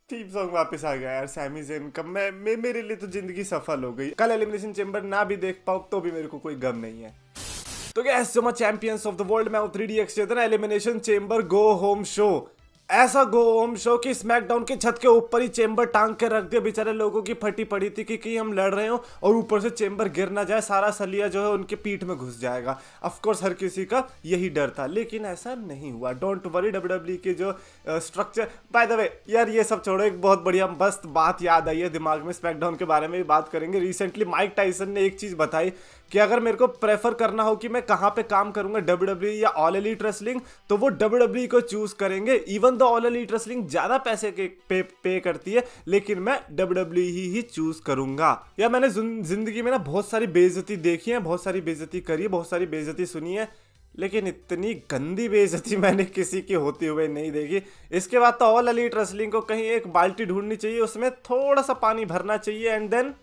Theme song वापस आ गया यार सैमी ज़ेन का। मेरे लिए तो जिंदगी सफल हो गई। कल एलिमिनेशन चेंबर ना भी देख पाऊँ तो भी मेरे को कोई गम नहीं है। तो गैस जो मैं चैंपियंस ऑफ द वर्ल्ड में 3DX चेतना elimination chamber go home show. ऐसा गो होम शो कि स्मैकडाउन के छत के ऊपर ही चेंबर टांग के रख दिया। बेचारे लोगों की फटी पड़ी थी कि कहीं हम लड़ रहे हो और ऊपर से चेंबर गिर ना जाए, सारा सलिया जो है उनके पीठ में घुस जाएगा। ऑफ कोर्स हर किसी का यही डर था, लेकिन ऐसा नहीं हुआ। डोंट वरी, WWE के जो स्ट्रक्चर, बाय द वे यार ये सब छोड़ो, एक बहुत बढ़िया मस्त बात याद आई है दिमाग में, स्मैकडाउन के बारे में भी बात करेंगे। रिसेंटली माइक टाइसन ने एक चीज बताई कि अगर मेरे को प्रेफर करना हो कि मैं कहां पे काम करूंगा, WWE या ऑल एलीट रेसलिंग, तो वो WWE को चूज करेंगे। Even though all elite wrestling ज्यादा पैसे के पे करती है, लेकिन मैं WWE ही चूज करूंगा। या मैंने जिंदगी में ना बहुत सारी बेइज्जती देखी है, बहुत सारी बेइज्जती करी है, बहुत सारी बेइज्जती सुनी है, लेकिन इतनी गंदी बेइज्जती मैंने किसी की होती हुए नहीं देखी। इसके बाद तो ऑल एलीट रेसलिंग को कहीं एक बाल्टी ढूंढनी चाहिए, उसमें थोड़ा सा पानी भरना चाहिए एंड देन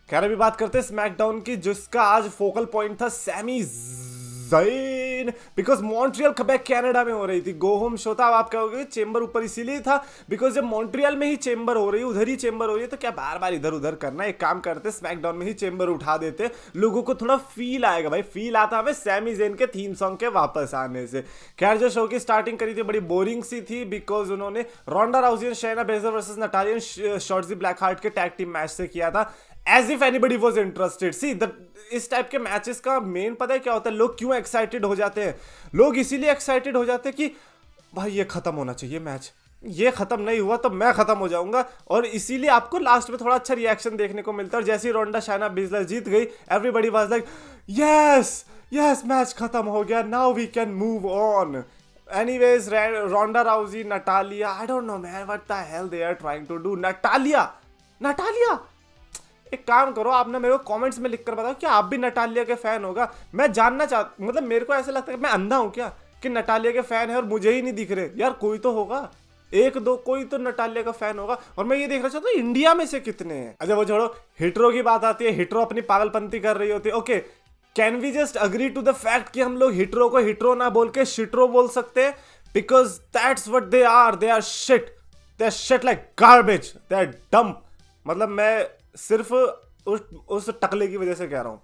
खैर अभी बात करते हैं स्मैकडाउन की, जिसका आज फोकल पॉइंट था Sami Zayn, because Montreal Quebec Canada में हो रही थी। गो होम शो था। अब आप कहोगे चेंबर ऊपर इसीलिए था बिकॉज जब मॉन्ट्रियल में ही चेंबर हो रही है, उधर ही चेंबर हो रही है, तो क्या बार बार इधर उधर करना। एक काम करते स्मैकडाउन में ही चेंबर उठा देते, लोगों को थोड़ा फील आएगा। भाई फील आता हमें सैमी ज़ेन के थीम सॉन्ग के वापस आने से। खैर जो शो की स्टार्टिंग करी थी बड़ी बोरिंग सी थी, बिकॉज उन्होंने रोंडा राउजी और Shayna Baszler versus Natalya Shotzi Blackheart के टैग टीम मैच से किया था। As if anybody was interested. See इस टाइप के मैचेस का मेन पता है क्या होता है, लोग क्यों एक्साइटेड हो जाते हैं। लोग इसीलिए एक्साइटेड हो जाते हैं कि भाई ये खत्म होना चाहिए मैच, ये खत्म नहीं हुआ तो मैं खत्म हो जाऊंगा, और इसीलिए आपको लास्ट में थोड़ा अच्छा रिएक्शन देखने को मिलता है। जैसे ही रोंडा शाइना बेसलर जीत गई, everybody was like yes yes match खत्म हो गया, now we can move on. Anyways Ronda Rousey Natalya, I don't know man what the hell they are trying to do. Natalya एक काम करो, आपने मेरे को कमेंट्स में लिखकर बताओ कि आप भी नटालिया के फैन होगा। मैं जानना चाहता, मतलब मेरे को ऐसा लगता है कि मैं अंधा हूं क्या कि नटालिया के फैन है और मुझे ही नहीं दिख रहे। यार कोई तो होगा, एक दो कोई तो नटालिया का फैन होगा। और मैं ये देखना चाहता हूँ इंडिया में से कितने हैं। अच्छा वो छोड़ो, हिटरो की बात आती है, हिटरो अपनी पागलपंती कर रही होती है। Okay can we just agree to the fact कि हम लोग हिटरो को हिटरो ना बोल के शिटरो बोल सकते हैं, because that's what they are shit, they are shit like garbage, they are dump. मतलब मैं सिर्फ उस टकले की वजह से कह रहा हूँ,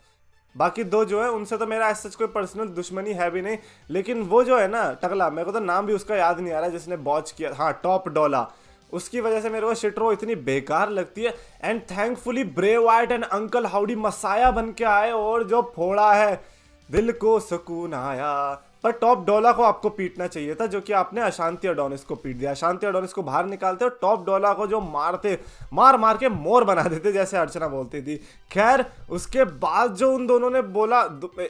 बाकी दो जो है उनसे तो मेरा ऐसा कोई पर्सनल दुश्मनी है भी नहीं, लेकिन वो जो है ना टकला, मेरे को तो नाम भी उसका याद नहीं आ रहा जिसने बॉच किया, हाँ टॉप डॉला, उसकी वजह से मेरे को शिटरो इतनी बेकार लगती है। And thankfully Bray Wyatt and uncle Howdy messiah बन के आए और जो फोड़ा है दिल को सुकून आया। पर टॉप डॉला को आपको पीटना चाहिए था, जो कि आपने अशांति अडोनिस को पीट दिया। अशांति अडोनिस को बाहर निकालते और टॉप डॉला को जो मारते, मार मार के मोर बना देते जैसे अर्चना बोलती थी। खैर उसके बाद जो उन दोनों ने बोला,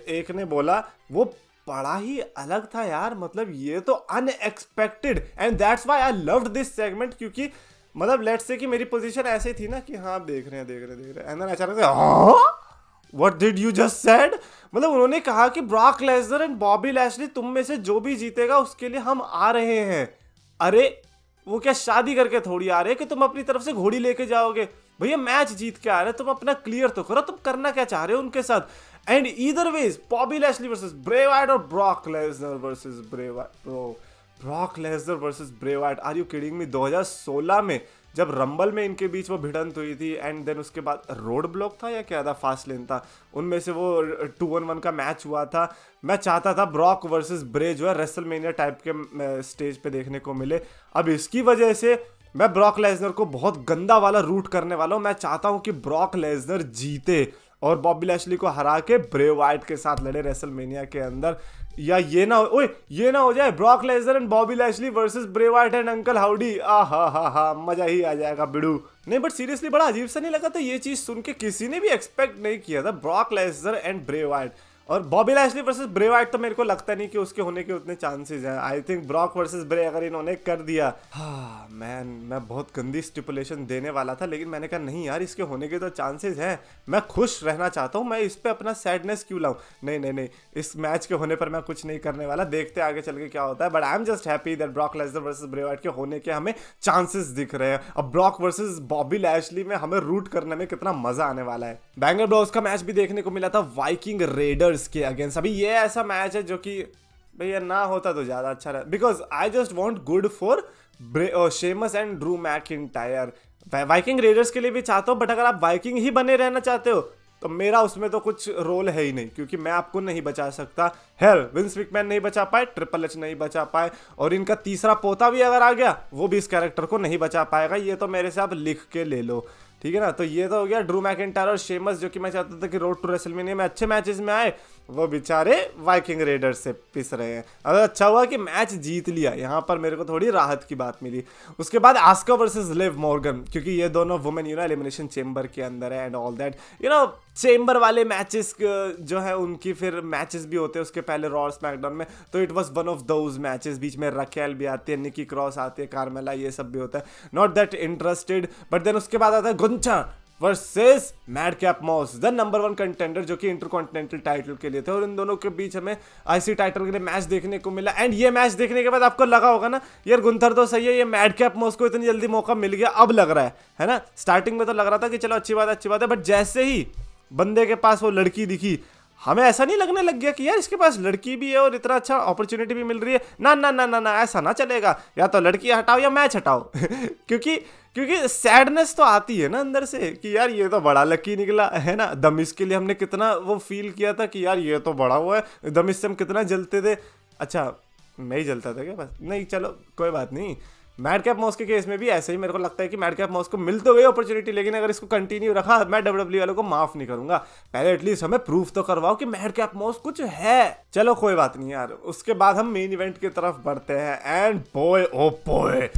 एक ने बोला, वो बड़ा ही अलग था यार। मतलब ये तो unexpected and that's why I loved this segment, क्योंकि मतलब लेट्स से कि मेरी पोजीशन ऐसे थी ना कि हाँ देख रहे हैं एंड देन अचानक से What did you just said? मतलब उन्होंने कहा कि Brock Lesnar and Bobby Lashley तुम में से जो भी जीतेगा उसके लिए हम आ रहे हैं। अरे वो क्या शादी करके थोड़ी आ रहे हैं कि तुम अपनी तरफ से घोड़ी लेके जाओगे। भैया मैच जीत के आ रहे हैं, तुम अपना क्लियर तो करो, तुम करना क्या चाह रहे हो उनके साथ। And either ways Bobby Lashley versus Bray Wyatt और Brock Lesnar versus Bray Wyatt, Brock Lesnar versus Bray Wyatt, are you kidding me. 2016 में जब रंबल में इनके बीच वो भिड़ंत हुई थी एंड देन उसके बाद रोड ब्लॉक था या क्या था, फास्ट लेन था, उनमें से वो 2-on-1 का मैच हुआ था। मैं चाहता था ब्रॉक वर्सेस ब्रे जो है रेसलमेनिया टाइप के स्टेज पे देखने को मिले। अब इसकी वजह से मैं ब्रॉक लेसनर को बहुत गंदा वाला रूट करने वाला हूँ। मैं चाहता हूँ कि ब्रॉक लेसनर जीते और बॉबी लैशली को हरा के ब्रे वाइट के साथ लड़े रेसलमेनिया के अंदर। या ये ना हो जाए Brock Lesnar and Bobby Lashley versus Bray Wyatt and uncle howdy, हा मजा ही आ जाएगा बिड़ू। नहीं बट सीरियसली बड़ा अजीब सा नहीं लगा था ये चीज सुन के, किसी ने भी एक्सपेक्ट नहीं किया था Brock Lesnar and Bray Wyatt. और Bobby Lashley versus Bray Wyatt तो मेरे को लगता नहीं कि उसके होने के उतने चांसेस हैं। आई थिंक ब्रॉक वर्सेस ब्रे अगर इन्होंने कर दिया, हाँ मैन मैं बहुत गंदी स्टिपुलेशन देने वाला था, लेकिन मैंने कहा नहीं यार इसके होने के तो चांसेस हैं। मैं खुश रहना चाहता हूँ, मैं इस पे अपना सैडनेस क्यों लाऊं। नहीं इस मैच के होने पर मैं कुछ नहीं करने वाला, देखते आगे चल के क्या होता है। But I am just happy that Brock Lesnar versus Bray white के होने के हमें चांसेस दिख रहे हैं। अब ब्रॉक वर्सेस बॉबी लैशली में हमें रूट करने में कितना मजा आने वाला है। बैंगर ब्रोस का मैच भी देखने को मिला था वाइकिंग रेडर्स के अगेंस्ट। अभी ये ऐसा मैच है जो कि भैया ना होता तो ज़्यादा अच्छा रहा, because I just want good for Sheamus and Drew McIntyre. Viking readers के लिए भी चाहता हूँ, बट अगर आप वाइकिंग ही बने रहना चाहते हो तो मेरा उसमें तो कुछ रोल है ही नहीं, क्योंकि मैं आपको नहीं बचा सकता। हेल विंस मैकमैन नहीं बचा पाए, ट्रिपल एच नहीं बचा पाए, और इनका तीसरा पोता भी अगर आ गया वो भी इस कैरेक्टर को नहीं बचा पाएगा। ये तो मेरे से आप लिख के ले लो, ठीक है ना। तो ये तो हो गया ड्रू मैकिंटायर और शेमस, जो कि मैं चाहता था कि रोड टू रेसलमेनिया में अच्छे मैचेस में आए, वो बेचारे वाइकिंग रेडर्स से पिस रहे हैं। अगर अच्छा हुआ कि मैच जीत लिया, यहाँ पर मेरे को थोड़ी राहत की बात मिली। उसके बाद आस्का वर्सेस लिव मॉर्गन, क्योंकि ये दोनों वुमेन एलिमिनेशन चेंबर के अंदर है एंड ऑल दैट, चेंबर वाले मैचेस जो है उनकी फिर मैचेस भी होते हैं उसके पहले रॉ स्मैकडाउन में। तो it was one of those matches, बीच में रकेल भी आती है, निकी क्रॉस आती है, कार्मेला, ये सब भी होता है। Not that interested, but then उसके बाद आता है गुंचा versus Madcap Moss, the number 1 contender, जो कि इंटरकॉन्टिनेंटल टाइटल के लिए थे, और इन दोनों के बीच हमें आईसी टाइटल के लिए मैच देखने को मिला। एंड ये मैच देखने के बाद आपको लगा होगा ना, यार गुंथर तो सही है, ये मैडकैप मॉस को इतनी जल्दी मौका मिल गया, अब लग रहा है ना। स्टार्टिंग में तो लग रहा था कि चलो अच्छी बात है, बट जैसे ही बंदे के पास वो लड़की दिखी, हमें ऐसा नहीं लगने लग गया कि यार इसके पास लड़की भी है और इतना अच्छा अपॉर्चुनिटी भी मिल रही है। ना ना ना ना ना, ऐसा ना चलेगा, या तो लड़की हटाओ या मैच हटाओ। क्योंकि सैडनेस तो आती है ना अंदर से कि यार ये तो बड़ा लकी निकला है ना। दमिश के लिए हमने कितना वो फील किया था कि यार ये तो बड़ा हुआ है, दमिश से हम कितना जलते थे। अच्छा मैं ही जलता था क्या? बस नहीं, चलो कोई बात नहीं। मैडकैप मॉस के केस में भी ऐसे ही मेरे को लगता है कि मैडकैप मॉस को मिल तो गई अपॉर्चुनिटी, लेकिन अगर इसको कंटिन्यू रखा, मैं डब्ल्यूडब्ल्यूई वालों को माफ नहीं करूंगा। पहले एटलीस्ट हमें प्रूफ तो करवाओ कि मैडकैप मॉस कुछ है। चलो कोई बात नहीं यार। उसके बाद हम मेन इवेंट की तरफ बढ़ते हैं and boy oh boy,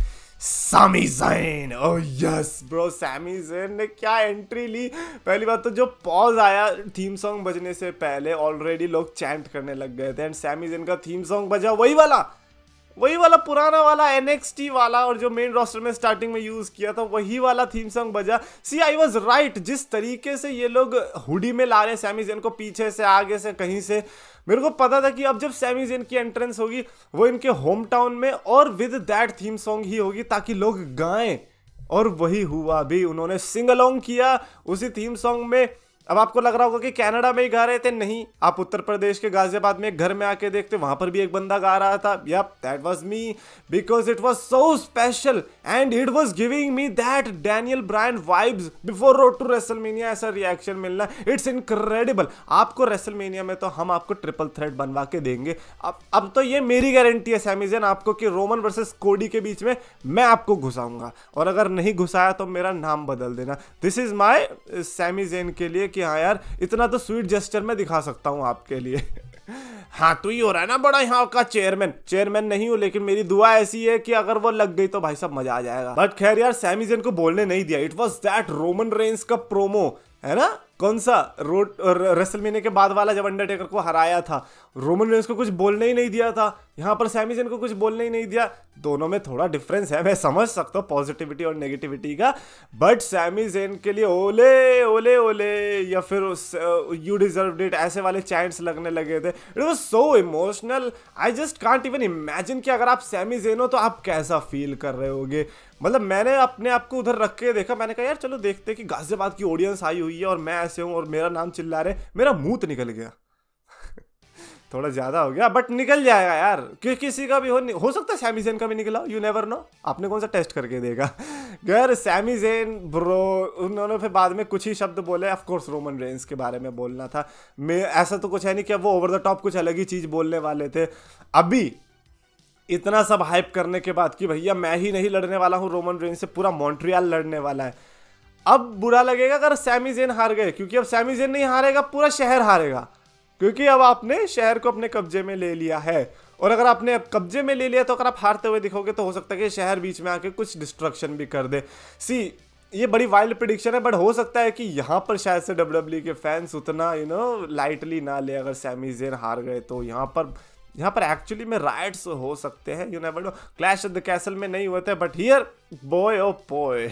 Sami Zayn, oh yes bro, Sami Zayn ने क्या एंट्री ली। पहली बात तो जो पॉज आया थीम सॉन्ग बजने से पहले, ऑलरेडी लोग चैंट करने लग गए थे, एंड सामी ज़ैन का थीम सॉन्ग बजा वही वाला पुराना वाला NXT वाला, और जो मेन रोस्टर में स्टार्टिंग में यूज किया था वही वाला थीम सॉन्ग बजा। सी आई वाज राइट, जिस तरीके से ये लोग हुडी में ला रहे हैं सैमी ज़ैन को, पीछे से आगे से कहीं से, मेरे को पता था कि अब जब सैमी ज़ैन की एंट्रेंस होगी वो इनके होम टाउन में और विद दैट थीम सॉन्ग ही होगी, ताकि लोग गाएं। और वही हुआ भी, उन्होंने सिंग अलोंग किया उसी थीम सॉन्ग में। अब आपको लग रहा होगा कि कनाडा में ही गा रहे थे, नहीं, आप उत्तर प्रदेश के गाजियाबाद में एक घर में आके देखते, वहां पर भी एक बंदा गा रहा था। Yup, that was me, because it was so special and it was giving me that Daniel Bryan vibes before road to WrestleMania. ऐसा रिएक्शन मिलना, इट्स इनक्रेडिबल। आपको रेसलमेनिया में तो हम आपको ट्रिपल थ्रेट बनवा के देंगे। अब तो ये मेरी गारंटी है सैमी ज़ैन आपको कि रोमन वर्सेस कोडी के बीच में मैं आपको घुसाऊंगा, और अगर नहीं घुसाया तो मेरा नाम बदल देना। दिस इज माय सैमी ज़ैन के लिए कि हाँ यार, इतना तो स्वीट जेस्चर में दिखा सकता हूं आपके लिए। हाँ तो ही हो रहा है ना बड़ा यहाँ का चेयरमैन नहीं हूं, लेकिन मेरी दुआ ऐसी है कि अगर वो लग गई तो भाई साहब मजा आ जाएगा। बट खैर यार, सैमी ज़ैन को बोलने नहीं दिया। It was that Roman Reigns का प्रोमो, है ना, कौन सा रोड रेसलमेनिया के बाद वाला, जब अंडरटेकर को हराया था, रोमन रेंस को कुछ बोलने ही नहीं दिया था। यहाँ पर सैमी ज़ैन को कुछ बोलने ही नहीं दिया। दोनों में थोड़ा डिफरेंस है, मैं समझ सकता हूँ पॉजिटिविटी और नेगेटिविटी का, बट सैमी ज़ैन के लिए ओले ओले ओले या फिर यू डिजर्व्ड इट ऐसे वाले चैंट्स लगने लगे थे। It was so emotional, I just can't even imagine कि अगर आप सैमी ज़ैन हो तो आप कैसा फील कर रहे होगे। मतलब मैंने अपने आप को उधर रख के देखा, मैंने कहा यार चलो देखते कि गाजियाबाद की ऑडियंस आई हुई है और मैं ऐसे हूँ और मेरा नाम चिल्ला रहे, मेरा मुंह तो निकल गया। थोड़ा ज्यादा हो गया, बट निकल जाएगा यार, क्योंकि किसी का भी हो सकता है सैमी ज़ैन का भी निकला, यू नेवर नो। आपने कौन सा टेस्ट करके देगा। यार सैमी ज़ैन ब्रो, उन्होंने फिर बाद में कुछ ही शब्द बोले, ऑफ कोर्स रोमन रेंस के बारे में बोलना था। मैं ऐसा तो कुछ है नहीं कि वो ओवर द टॉप कुछ अलग ही चीज बोलने वाले थे। अभी इतना सब हाइप करने के बाद कि भैया मैं ही नहीं लड़ने वाला हूँ रोमन रेंस से, पूरा मॉन्ट्रियल लड़ने वाला है, अब बुरा लगेगा अगर सैमी ज़ैन हार गए, क्योंकि अब सैमी ज़ैन नहीं हारेगा, पूरा शहर हारेगा, क्योंकि अब आपने शहर को अपने कब्जे में ले लिया है। और अगर आपने अब कब्जे में ले लिया तो अगर आप हारते हुए दिखोगे तो हो सकता है कि शहर बीच में आके कुछ डिस्ट्रक्शन भी कर दे। सी ये बड़ी वाइल्ड प्रेडिक्शन है, बट हो सकता है कि यहाँ पर शायद से WWE के फैंस उतना लाइटली ना ले अगर सैमी ज़ैन हार गए तो। यहाँ पर एक्चुअली में राइट्स हो सकते हैं, you never know. Clash of the Castle में नहीं होते, but here boy oh boy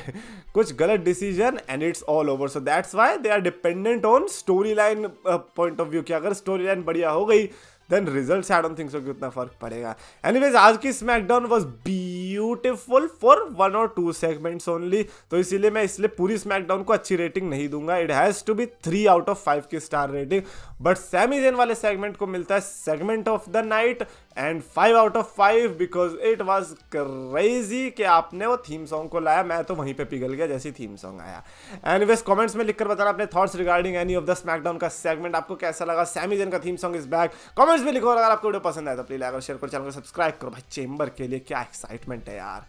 कुछ गलत decision and it's all over. So that's why they are dependent on story line point of view, कि अगर स्टोरी लाइन बढ़िया हो गई then results I don't think so कि उतना फर्क पड़ेगा। एनीवेज आज की स्मैकडाउन वाज ब्यूटीफुल फॉर 1 और 2 सेगमेंट्स ओनली, तो इसीलिए मैं पूरी स्मैकडाउन को अच्छी रेटिंग नहीं दूंगा। It has to be 3 out of 5 की star rating, but Sami Zain वाले सेगमेंट को मिलता है segment of the night and 5 out of 5 because it was crazy कि आपने वो थीम सॉन्ग को लाया, मैं तो वहीं पे पिघल गया जैसे थीम सॉन्ग आया। एनीवेज कमेंट्स में लिखकर बताना अपने thoughts regarding any of the SmackDown का सेगमेंट, आपको कैसा लगा, सैमी ज़ेन का theme song is back, comments में लिखो। अगर आपको वीडियो पसंद आया तो प्लीज लाइक और शेयर करो, चैनल को सब्सक्राइब करो। भाई चेंबर के लिए क्या एक्साइटमेंट है यार।